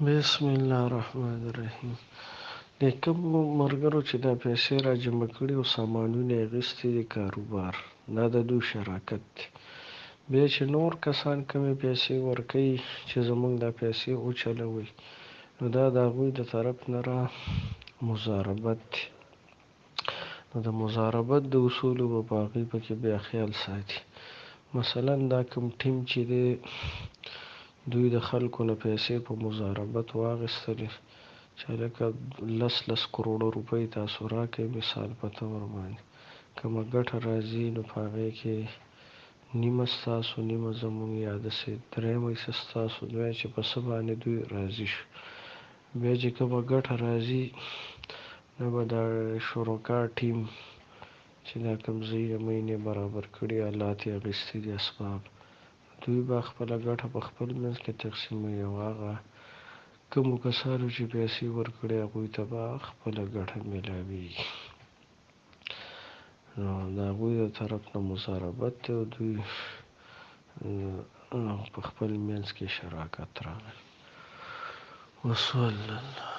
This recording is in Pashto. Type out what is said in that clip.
بسم الله الرحمن الرحیم. د کوم ملګرو چې دا پیسې را جمع کړي او سامانونه یې اخیستي دي کاروبار، دا د دوی شراکت دی. بیا چې نور کسان کومې پیسې ورکوي چې زموږ دا پیسې وچلوئ، نو دا د هغوی د طرف نه را مضاربت دی. نو د مضاربت د اصولو به په هغوی پکې بیا خیال ساتي. مثلا دا کوم ټیم چې دی دوی د خلکو نه پیسې په مضاربت واخیستلې، چې لکه 10 کروړه روپۍ تاسو راکئ مثال په طور باندې، کومه ګټه راځي نو په هغې کې نیمه ستاسو نیمه زموږ یا داسې درېیمه حصه ستاسو، دوی چې په څه باندې دوی راضي شو. بیا چې کومه ګټه راځي نو به دا شرکا ټیم چې دا کوم ځایونه مینې برابر کړي آلات یې اخیستي دي اسباب، دوی به خپله ګټه په خپل منځ کې تقسیموي او هغه کومو کسانو چې پیسې ورکړي هغوی ته به خپله ګټه میلاویږي. نو د هغوی د طرف نه مضاربت دی او دوی په خپل منځ کې شراکت راغی. وصلی الله.